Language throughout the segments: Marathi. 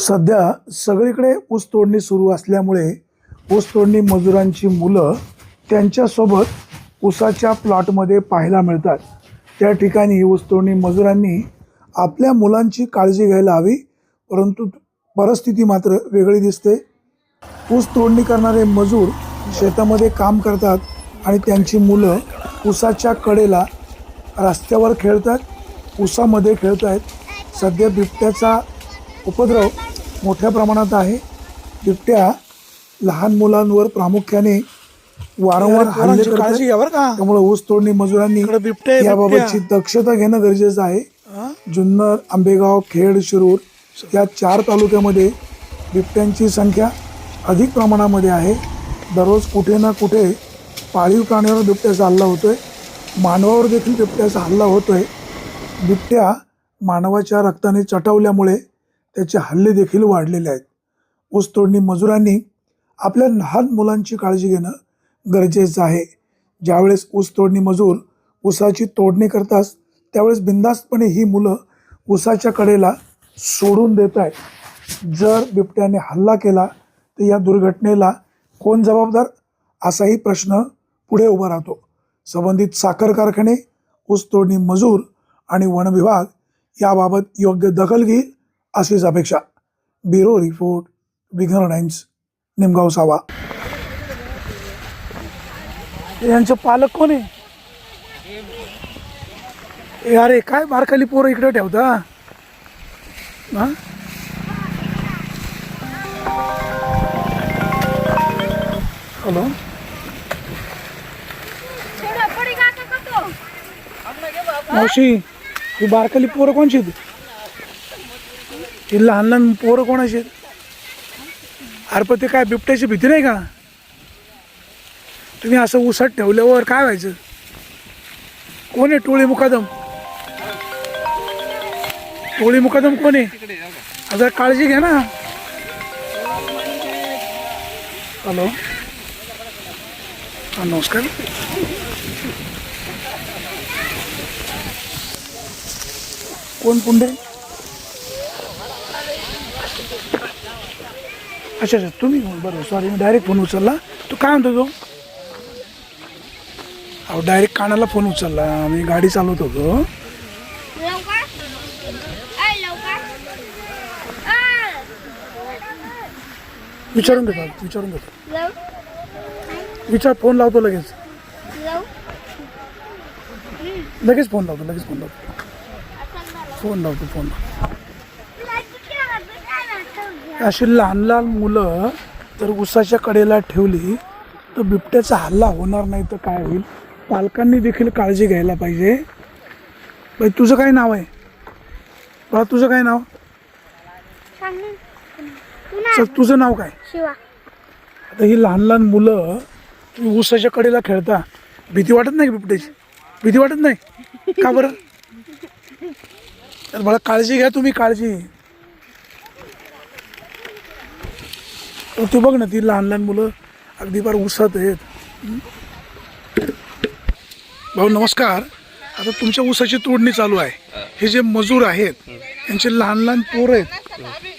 सध्या सगळीकडे ऊस तोडणी सुरू असल्यामुळे ऊस तोडणी मजुरांची मुलं त्यांच्यासोबत ऊसाच्या प्लॉटमध्ये पाहायला मिळतात. त्या ठिकाणी ऊस तोडणी मजुरांनी आपल्या मुलांची काळजी घ्यायला हवी, परंतु परिस्थिती मात्र वेगळी दिसते. ऊस तोडणी करणारे मजूर शेतामध्ये काम करतात आणि त्यांची मुलं ऊसाच्या कडेला रस्त्यावर खेळतात, ऊसामध्ये खेळत आहेत. सध्या बिबट्याचा उपद्रव मोठ्या प्रमाणात आहे. बिबट्या लहान मुलांवर प्रामुख्याने वारंवार हल्ले करतात. त्यामुळे ऊस तोडणी मजुरांनी याबाबतची दक्षता घेणं गरजेचं आहे. जुन्नर, आंबेगाव, खेड, शिरूर या 4 तालुक्यामध्ये बिबट्यांची संख्या अधिक प्रमाणामध्ये आहे. दररोज कुठे ना कुठे पाळीव प्राण्यावर बिबट्याचा हल्ला होतोय, मानवावर देखील बिबट्याचा हल्ला होतोय. बिबट्या मानवाच्या रक्ताने चटवल्यामुळे त्याचे हल्ले देखील वाढलेले आहेत. ऊस तोडणी मजुरांनी आपल्या लहान मुलांची काळजी घेणं गरजेचं आहे. ज्यावेळेस ऊस तोडणी मजूर ऊसाची तोडणी करतात त्यावेळेस बिनधास्तपणे ही मुलं ऊसाच्या कडेला सोडून देत आहेत. जर बिबट्याने हल्ला केला तर या दुर्घटनेला कोण जबाबदार असाही प्रश्न पुढे उभा राहतो. संबंधित साखर कारखाने, ऊस तोडणी मजूर आणि वन विभाग याबाबत योग्य दखल घेईल अशीच अपेक्षा. ब्युरो रिपोर्ट, विघ्नर टाइम्स, निमगाव सावा. यांचे पालक कोण आहे? अरे काय बारकाली पोरं इकडे ठेवता? हॅलो, मावशी, ही बारकाली पोरं कोणची? ही लहान लहान पोरं कोणाची? अरे पण ते काय बिबट्याची भीती नाही का? तुम्ही असं उसात ठेवल्यावर काय व्हायचं? कोण आहे टोळी मुकादम? टोळी मुकादम कोण आहे? आता काळजी घ्या ना. हॅलो, हा नमस्कार. कोण पुंडे? अच्छा अच्छा, तुम्ही बरं, सॉरी, मी डायरेक्ट फोन उचलला. तू काय म्हणतो? तो अहो डायरेक्ट कानाला फोन उचलला, मी गाडी चालवत होतो. विचारून घेतो. विचार, फोन लावतो लगेच फोन लावतो. अशी लहान लहान मुलं तर ऊसाच्या कडेला ठेवली तर बिबट्याचा हल्ला होणार नाही तर काय होईल? पालकांनी देखील काळजी घ्यायला पाहिजे. बाई, तुझं काय नाव आहे? बाळा, तुझं काय नाव? तुझं नाव काय? शिवा. आता ही लहान लहान मुलं तुम्ही ऊसाच्या कडेला खेळता, भीती वाटत नाही? बिबट्याची भीती वाटत नाही का बरं? तर बाळा, काळजी घ्या तुम्ही, काळजी. तू बघ ना, ती लहान लहान मुलं अगदी फार ऊसात आहेत. भाऊ नमस्कार. आता तुमच्या ऊसाची तोडणी चालू आहे. हे जे मजूर आहेत त्यांचे लहान लहान पोरं आहेत,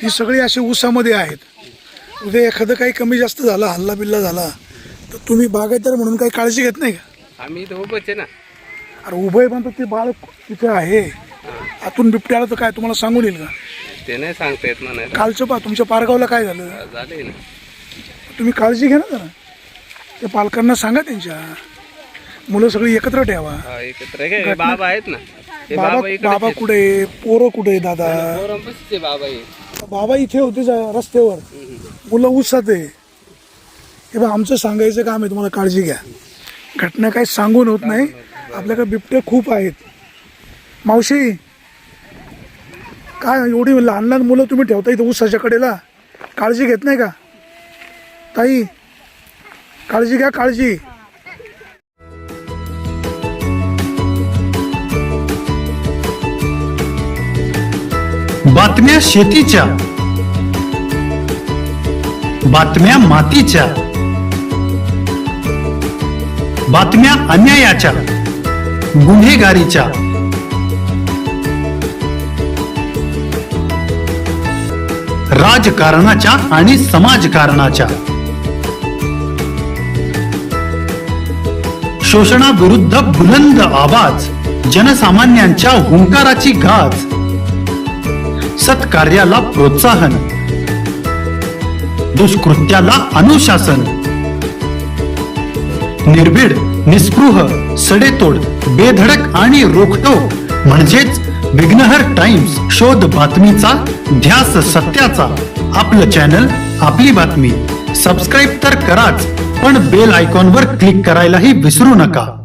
ही सगळी असे ऊसामध्ये आहेत. उद्या एखादं काही कमी जास्त झाला, हल्ला बिल्ला झाला तर तुम्ही बागायतदार म्हणून काही काळजी घेत नाही का? आम्ही इथं उभंच आहे ना. अरे उभं आहे, पण ते बाळ तिथे आहे. आतून बिबट्या आला तर काय तुम्हाला सांगून येईल का? ते नाही सांगता येत म्हणा. कालचं पहा, तुमच्या पारगावला काय झालं? झाले ना. तुम्ही काळजी घ्या ना जरा. त्या पालकांना सांगा, त्यांच्या मुलं सगळी एकत्र ठेवा. एकत्र काय बाबा आहेत ना. बाबा कुठे? पोरं कुठे? दादा बाबा बाबा इथे होते रस्त्यावर, मुलं ऊसात आहे. हे बा, आमचं सांगायचं काम आहे, तुम्हाला काळजी घ्या. घटना काही सांगून होत नाही. आपल्याकडे बिबटे खूप आहेत. मावशी, काय एवढी लहान लहान मुलं तुम्ही ठेवता इथं ऊसाच्या कडेला? काळजी घेत नाही का? ताई, काळजी घ्या, काळजी. बातम्या शेतीच्या, बातम्या मातीच्या, बातम्या अन्यायाच्या, गुन्हेगारीच्या, राजकारणाच्या आणि समाजकारणाच्या. शोषणाविरुद्ध बुलंद आवाज, जनसामान्यांच्या हुंकाराची गाज, सत्कार्याला प्रोत्साहन, दुष्कृत्याला अनुशासन. निर्भीड, निस्पृह, सडेतोड, बेधडक आणि रोखटोक म्हणजेच विघ्नहर टाइम्स. शोध बातमीचा, ध्यास सत्याचा. आपलं चॅनल, आपली बातमी. सबस्क्राईब तर कराच, पण बेल आयकॉनवर क्लिक करायलाही विसरू नका.